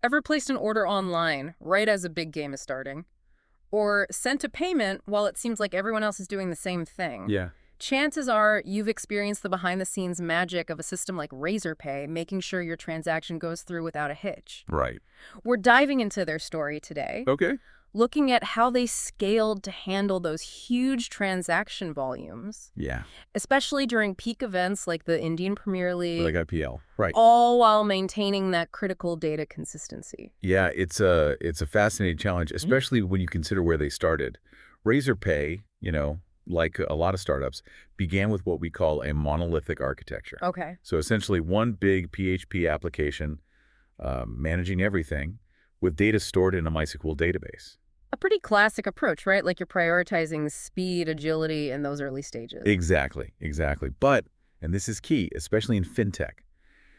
Ever placed an order online right as a big game is starting? Or sent a payment while it seems like everyone else is doing the same thing? Yeah. Chances are you've experienced the behind-the-scenes magic of a system like Razorpay, making sure your transaction goes through without a hitch. Right. We're diving into their story today, Okay. looking at how they scaled to handle those huge transaction volumes, Yeah. especially during peak events like the Indian Premier Or like League, IPL. Right. all while maintaining that critical data consistency. Yeah, it's a fascinating challenge, especially when you consider where they started. Razorpay, like a lot of startups, began with what we call a monolithic architecture. Okay. So essentially one big PHP application managing everything with data stored in a MySQL database. A pretty classic approach, right? Like you're prioritizing speed, agility in those early stages. Exactly, exactly. But, and this is key, especially in fintech,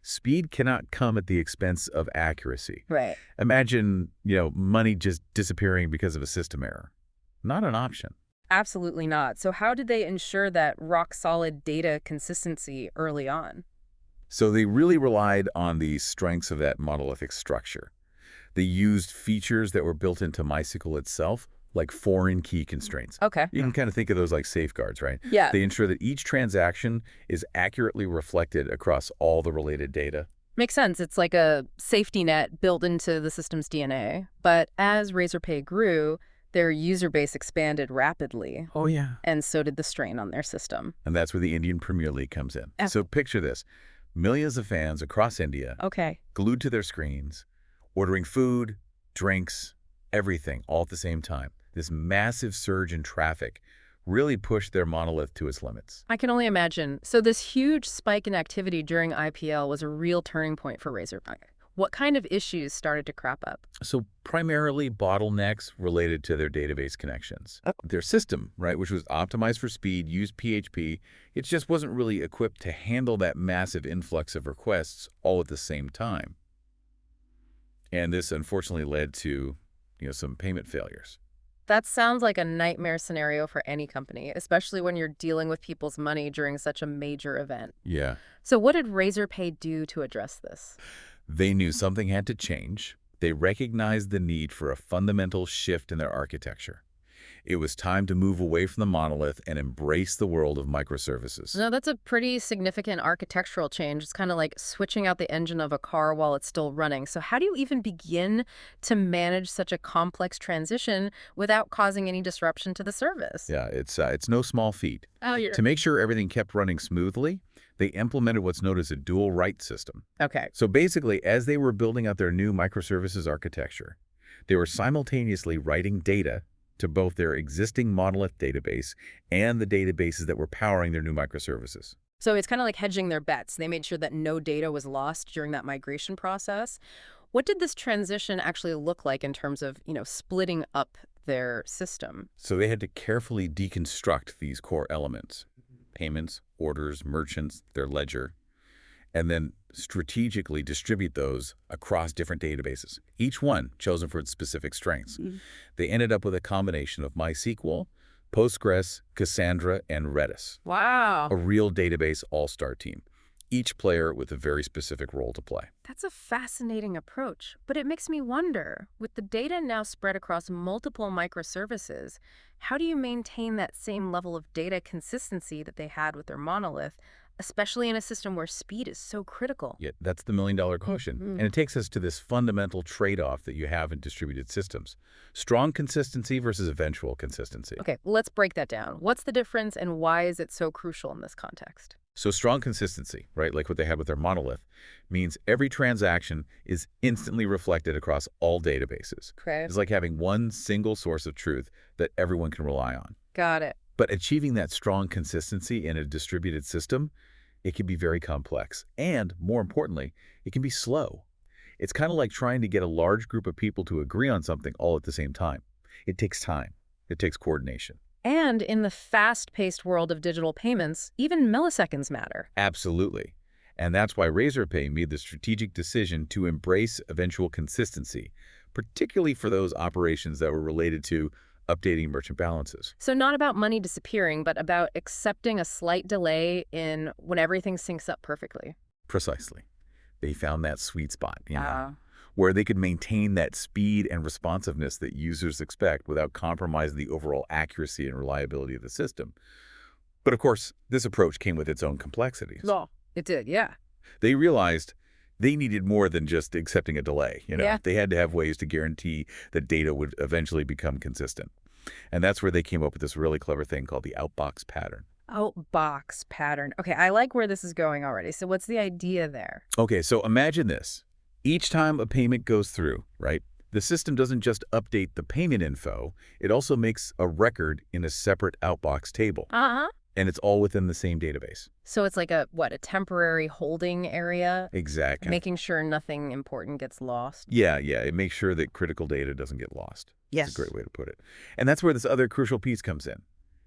speed cannot come at the expense of accuracy. Right. Imagine, money just disappearing because of a system error. Not an option. Absolutely not. So how did they ensure that rock-solid data consistency early on? So they really relied on the strengths of that monolithic structure. They used features that were built into MySQL itself, like foreign key constraints. Okay. You can kind of think of those like safeguards, right? Yeah. They ensure that each transaction is accurately reflected across all the related data. Makes sense. It's like a safety net built into the system's DNA. But as Razorpay grew, their user base expanded rapidly, Oh, yeah. and so did the strain on their system. And that's where the Indian Premier League comes in. F- So picture this. Millions of fans across India, Okay. glued to their screens, ordering food, drinks, everything, all at the same time. This massive surge in traffic really pushed their monolith to its limits. I can only imagine. So this huge spike in activity during IPL was a real turning point for Razorpay. What kind of issues started to crop up? So primarily bottlenecks related to their database connections. Their system, right, which was optimized for speed, used PHP, it just wasn't really equipped to handle that massive influx of requests all at the same time. And this unfortunately led to, some payment failures. That sounds like a nightmare scenario for any company, especially when you're dealing with people's money during such a major event. Yeah. So what did Razorpay do to address this? They knew something had to change. They recognized the need for a fundamental shift in their architecture. It was time to move away from the monolith and embrace the world of microservices. No, that's a pretty significant architectural change. It's kind of like switching out the engine of a car while it's still running. So how do you even begin to manage such a complex transition without causing any disruption to the service? Yeah, it's no small feat. Oh, you're To make sure everything kept running smoothly, they implemented what's known as a dual write system. okay. So basically, as they were building out their new microservices architecture, they were simultaneously writing data to both their existing monolith database and the databases that were powering their new microservices. So it's kind of like hedging their bets. They made sure that no data was lost during that migration process. What did this transition actually look like in terms of, splitting up their system? So they had to carefully deconstruct these core elements: payments, orders, merchants, their ledger, and then strategically distribute those across different databases, each one chosen for its specific strengths. They ended up with a combination of MySQL, Postgres, Cassandra, and Redis, Wow. a real database all-star team, each player with a very specific role to play. That's a fascinating approach, but it makes me wonder, with the data now spread across multiple microservices, how do you maintain that same level of data consistency that they had with their monolith, especially in a system where speed is so critical? Yet that's the million-dollar question. And it takes us to this fundamental trade-off that you have in distributed systems: strong consistency versus eventual consistency. Okay, let's break that down. What's the difference and why is it so crucial in this context? So strong consistency, right, like what they had with their monolith, means every transaction is instantly reflected across all databases. Okay, It's like having one single source of truth that everyone can rely on. got it. But achieving that strong consistency in a distributed system, it can be very complex. And more importantly, it can be slow. It's kind of like trying to get a large group of people to agree on something all at the same time. It takes time. It takes coordination. And in the fast-paced world of digital payments, even milliseconds matter. Absolutely. And that's why Razorpay made the strategic decision to embrace eventual consistency, particularly for those operations that were related to updating merchant balances. So not about money disappearing, but about accepting a slight delay in when everything syncs up perfectly. Precisely. They found that sweet spot. where they could maintain that speed and responsiveness that users expect without compromising the overall accuracy and reliability of the system. But of course, this approach came with its own complexities. No, it did, yeah. They realized they needed more than just accepting a delay. Yeah. They had to have ways to guarantee that data would eventually become consistent. And that's where they came up with this really clever thing called the outbox pattern. Outbox pattern. Okay, I like where this is going already. So what's the idea there? Okay, so imagine this. Each time a payment goes through, right, the system doesn't just update the payment info, it also makes a record in a separate outbox table. Uh-huh. And it's all within the same database. So it's like a temporary holding area? Exactly. Making sure nothing important gets lost? Yeah, it makes sure that critical data doesn't get lost. Yes. That's a great way to put it. And that's where this other crucial piece comes in.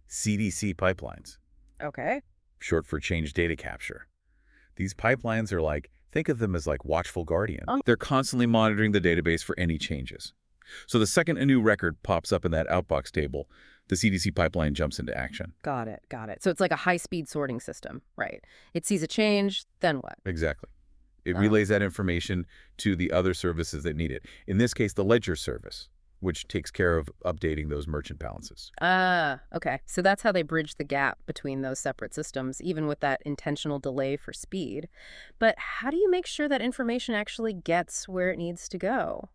CDC pipelines, Okay. short for change data capture. These pipelines are like, think of them as like watchful guardian. Oh. They're constantly monitoring the database for any changes. So the second a new record pops up in that outbox table, the CDC pipeline jumps into action. Got it. So it's like a high-speed sorting system, right? It sees a change, then what? Exactly. It relays that information to the other services that need it. In this case, the ledger service, which takes care of updating those merchant balances. Okay. So that's how they bridge the gap between those separate systems, even with that intentional delay for speed. But how do you make sure that information actually gets where it needs to go?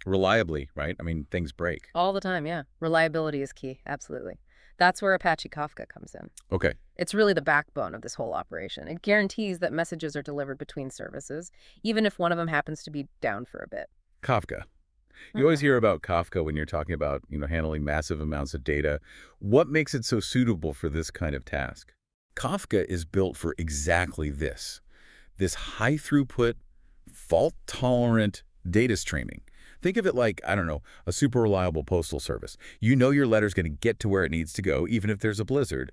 Reliably, right? I mean, things break. All the time, yeah. Reliability is key, absolutely. That's where Apache Kafka comes in. Okay. It's really the backbone of this whole operation. It guarantees that messages are delivered between services, even if one of them happens to be down for a bit. Kafka. You always hear about Kafka when you're talking about, handling massive amounts of data. What makes it so suitable for this kind of task? Kafka is built for exactly this high throughput, fault-tolerant data streaming. Think of it like, I don't know, a super reliable postal service. You know your letter's going to get to where it needs to go, even if there's a blizzard.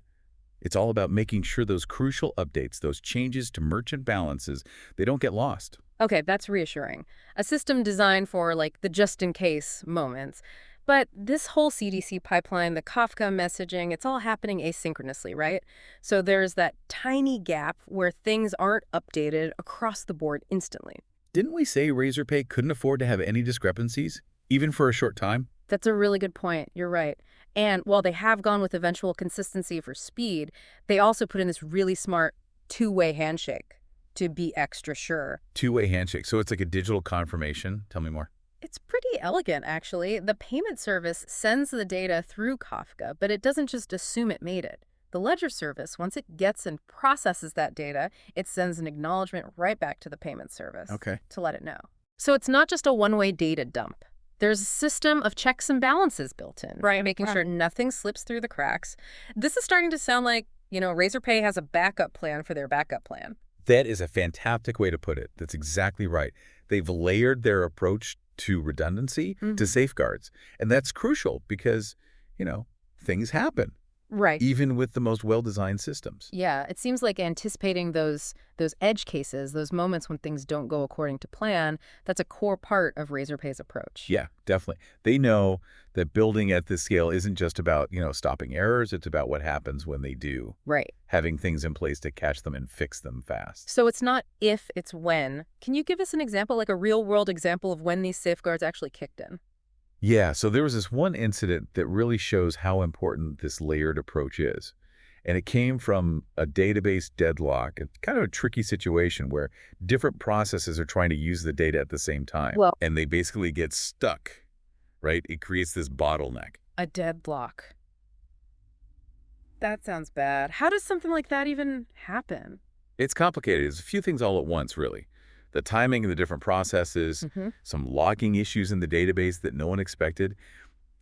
It's all about making sure those crucial updates, those changes to merchant balances, they don't get lost. Okay, that's reassuring. A system designed for, like, the just-in-case moments. But this whole CDC pipeline, the Kafka messaging, it's all happening asynchronously, right? So there's that tiny gap where things aren't updated across the board instantly. Didn't we say Razorpay couldn't afford to have any discrepancies, even for a short time? That's a really good point. You're right. And while they have gone with eventual consistency for speed, they also put in this really smart two-way handshake to be extra sure. Two-way handshake. So it's like a digital confirmation. Tell me more. It's pretty elegant, actually. The payment service sends the data through Kafka, but it doesn't just assume it made it. The ledger service, once it gets and processes that data, it sends an acknowledgement right back to the payment service to let it know. So it's not just a one-way data dump. There's a system of checks and balances built in, right? Making sure nothing slips through the cracks. This is starting to sound like, Razorpay has a backup plan for their backup plan. That is a fantastic way to put it. That's exactly right. They've layered their approach to redundancy to safeguards. And that's crucial because, things happen. Right. Even with the most well-designed systems. Yeah, it seems like anticipating those edge cases, those moments when things don't go according to plan, that's a core part of Razorpay's approach. Yeah, definitely. They know that building at this scale isn't just about, stopping errors. It's about what happens when they do. Right. Having things in place to catch them and fix them fast. So it's not if, it's when. Can you give us an example, like a real-world example of when these safeguards actually kicked in? Yeah, so there was this one incident that really shows how important this layered approach is. And it came from a database deadlock, a kind of a tricky situation where different processes are trying to use the data at the same time. Well, and they basically get stuck, right? It creates this bottleneck. A deadlock. That sounds bad. How does something like that even happen? It's complicated. It's a few things all at once, really. The timing of the different processes, some logging issues in the database that no one expected.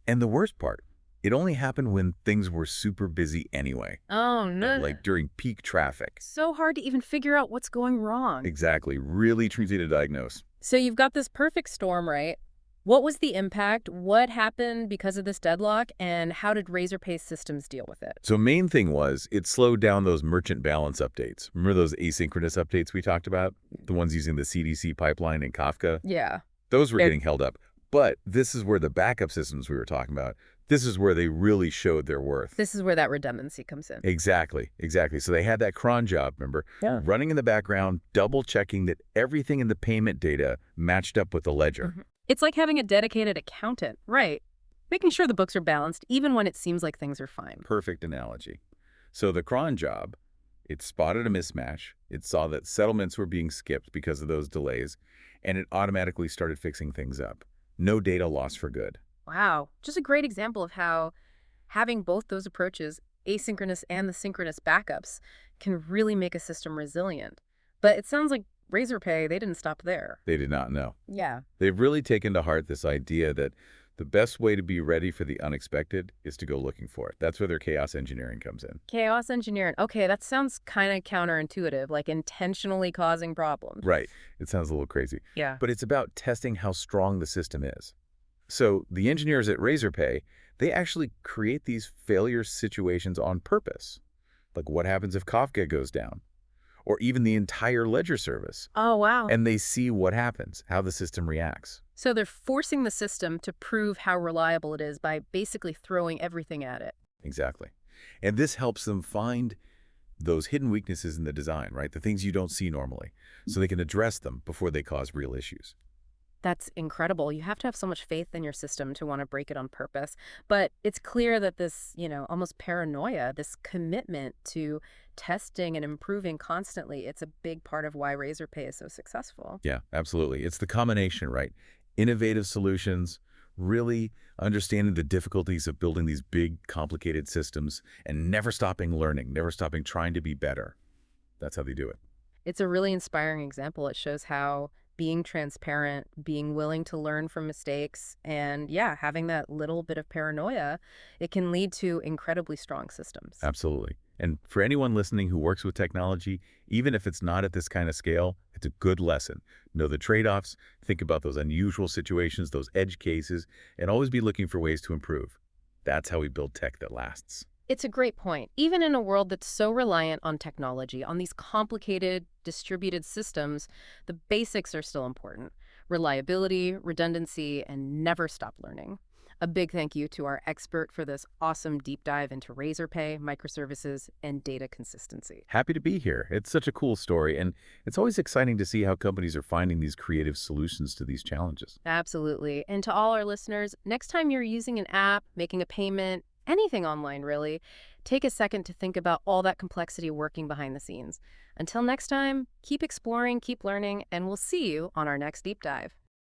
And the worst part, it only happened when things were super busy anyway. Oh, no. Like during peak traffic. So hard to even figure out what's going wrong. Exactly. Really tricky to diagnose. So you've got this perfect storm, right? What was the impact? What happened because of this deadlock? And how did Razorpay systems deal with it? So main thing was it slowed down those merchant balance updates. Remember those asynchronous updates we talked about? The ones using the CDC pipeline and Kafka? Yeah. Those were getting held up. But this is where the backup systems we were talking about, this is where they really showed their worth. This is where that redundancy comes in. Exactly, exactly. So they had that cron job, remember, Yeah. running in the background, double-checking that everything in the payment data matched up with the ledger. It's like having a dedicated accountant, right? Making sure the books are balanced even when it seems like things are fine. Perfect analogy. So the cron job, it spotted a mismatch, it saw that settlements were being skipped because of those delays, and it automatically started fixing things up. No data loss for good. Wow, just a great example of how having both those approaches, asynchronous and the synchronous backups, can really make a system resilient. But it sounds like Razorpay, they didn't stop there. They did not know. Yeah. They've really taken to heart this idea that the best way to be ready for the unexpected is to go looking for it. That's where their chaos engineering comes in. Chaos engineering. Okay, that sounds kind of counterintuitive, like intentionally causing problems. Right. It sounds a little crazy. Yeah. But it's about testing how strong the system is. So the engineers at Razorpay, they actually create these failure situations on purpose. Like what happens if Kafka goes down? Or even the entire ledger service. Oh, wow. And they see what happens, how the system reacts. So they're forcing the system to prove how reliable it is by basically throwing everything at it. Exactly. And this helps them find those hidden weaknesses in the design, right? The things you don't see normally, so they can address them before they cause real issues. That's incredible. You have to have so much faith in your system to want to break it on purpose. But it's clear that this, almost paranoia, this commitment to testing and improving constantly, it's a big part of why Razorpay is so successful. Yeah, absolutely. It's the combination, right? Innovative solutions, really understanding the difficulties of building these big, complicated systems, and never stopping learning, never stopping trying to be better. That's how they do it. It's a really inspiring example. It shows how being transparent, being willing to learn from mistakes, and yeah, having that little bit of paranoia, it can lead to incredibly strong systems. Absolutely. And for anyone listening who works with technology, even if it's not at this kind of scale, it's a good lesson. Know the trade-offs, think about those unusual situations, those edge cases, and always be looking for ways to improve. That's how we build tech that lasts. It's a great point. Even in a world that's so reliant on technology, on these complicated, distributed systems, the basics are still important. Reliability, redundancy, and never stop learning. A big thank you to our expert for this awesome deep dive into Razorpay, microservices, and data consistency. Happy to be here. It's such a cool story, and it's always exciting to see how companies are finding these creative solutions to these challenges. Absolutely. And to all our listeners, next time you're using an app, making a payment, anything online really, take a second to think about all that complexity working behind the scenes. Until next time, keep exploring, keep learning, and we'll see you on our next deep dive.